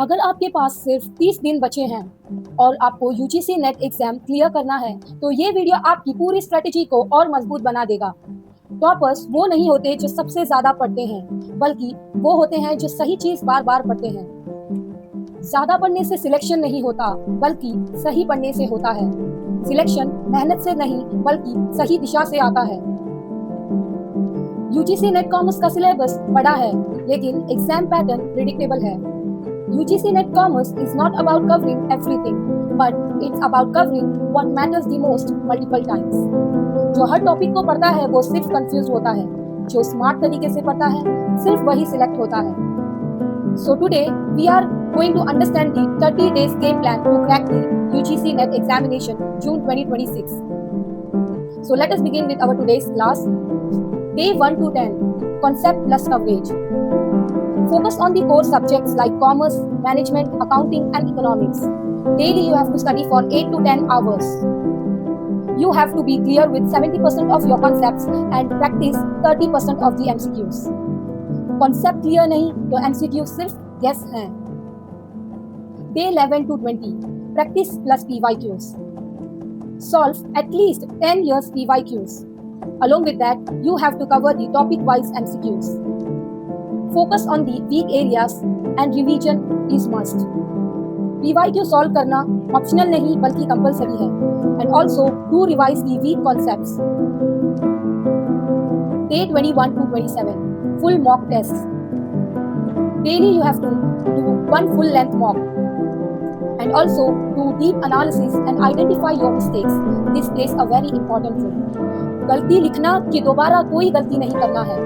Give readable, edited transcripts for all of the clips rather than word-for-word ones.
अगर आपके पास सिर्फ 30 दिन बचे हैं और आपको यूजीसी नेट एग्जाम क्लियर करना है तो ये वीडियो आपकी पूरी स्ट्रेटेजी को और मजबूत बना देगा। टॉपर्स वो नहीं होते जो सबसे ज्यादा पढ़ते हैं, बल्कि वो होते हैं जो सही चीज बार बार पढ़ते हैं। ज्यादा पढ़ने से सिलेक्शन नहीं होता, बल्कि सही पढ़ने से होता है। सिलेक्शन मेहनत से नहीं बल्कि सही दिशा से आता है। यूजीसी नेट कॉमर्स का सिलेबस बड़ा है, लेकिन एग्जाम पैटर्न प्रिडिक्टेबल है। UGC Net Commerce is not about covering everything, but it's about covering what matters the most multiple times. जो हर टॉपिक को पढ़ता है वो सिर्फ कंफ्यूज होता है, जो स्मार्ट तरीके से पढ़ता है सिर्फ वही सिलेक्ट होता है। So today we are going to understand the 30 days game plan to crack the UGC Net examination June 2026. So let us begin with our today's class. Day 1 to 10, concept plus coverage. Focus on the core subjects like commerce, management, accounting, and economics. Daily, you have to study for 8 to 10 hours. You have to be clear with 70% of your concepts and practice 30% of the MCQs. Concept clear नहीं तो MCQ सिर्फ guess हैं. Day 11 to 20, practice plus PYQs. Solve at least 10 years PYQs. Along with that, you have to cover the topic-wise MCQs. Focus on the weak areas and revision is must. PYQ solve करना optional नहीं बल्कि compulsory है. And also do revise the weak concepts. Day 21 to 27, full mock tests. Daily you have to do one full length mock. And also do deep analysis and identify your mistakes. This plays a very important role. गलती लिखना कि दोबारा कोई गलती नहीं करना है.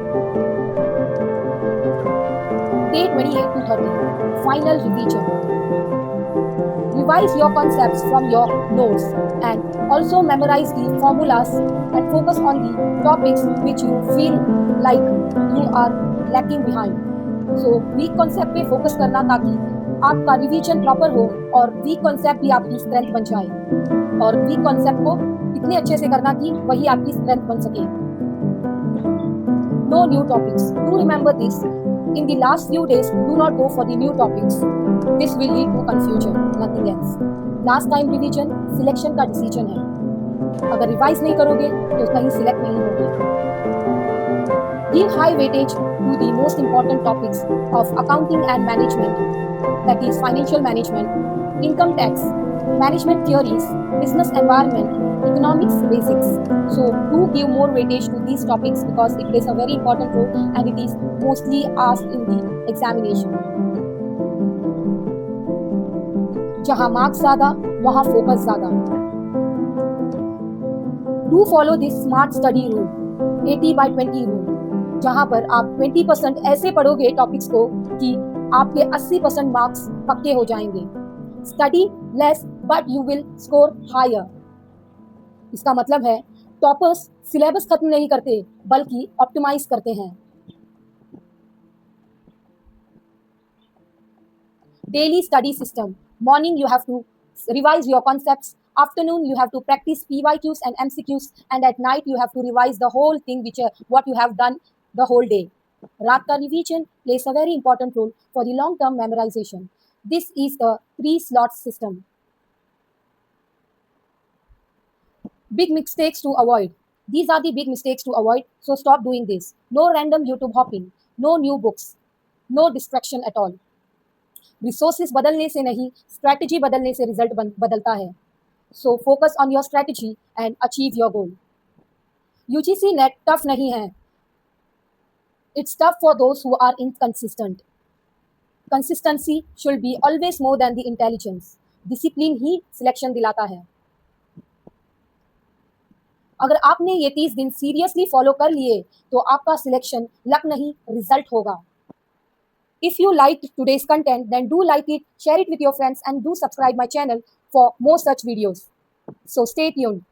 Day 28 to 30, final revision. Revise your concepts from your notes and also memorize the formulas and focus on the topics which you feel like you are lacking behind. So weak concept पे focus करना ताकि आपका revision proper हो और week concept भी आपकी strength बन जाए, और वीक कॉन्सेप्ट को इतने अच्छे से करना कि वही आपकी स्ट्रेंथ बन सके. No new topics. Do remember this. In the last few days, do not go for the new topics. This will lead to confusion, nothing else. Last time revision, selection का decision है. अगर revise नहीं करोगे तो कहीं select नहीं होगे. Give high weightage to the most important topics of accounting and management, that is financial management, income tax, management theories, business environment, economics basics. So do give more weightage to these topics because it plays a very important role and it is mostly asked in the examination. जहाँ marks ज़्यादा वहाँ focus ज़्यादा. Do follow this smart study rule, 80/20 rule, जहाँ पर आप 20% ऐसे पढ़ोगे topics को कि आपके 80% मार्क्स पक्के हो जाएंगे. Study less but you will score higher. इसका मतलब है टॉपर्स सिलेबस खत्म नहीं करते बल्कि ऑप्टिमाइज करते हैं. Daily study system. Morning you have to revise your concepts. Afternoon you have to practice PYQs and MCQs, and at night you have to revise the whole thing which what you have done the whole day. रात का revision plays a very important role for the long-term memorization. This is the 3-slot system. Big mistakes to avoid. These are the big mistakes to avoid, so stop doing this. No random YouTube hopping, no new books, no distraction at all. Resources बदलने से नहीं, strategy बदलने से result बदलता है. So focus on your strategy and achieve your goal. UGC Net tough नहीं है. It's tough for those who are inconsistent. Consistency should be always more than the intelligence. Discipline he selection दिलाता है. अगर आपने ये 30 दिन सीरियसली फॉलो कर लिए तो आपका सिलेक्शन लक नहीं रिजल्ट होगा. If you liked today's content, then do like it, share it with your friends, and do subscribe my channel for more such videos. So stay tuned.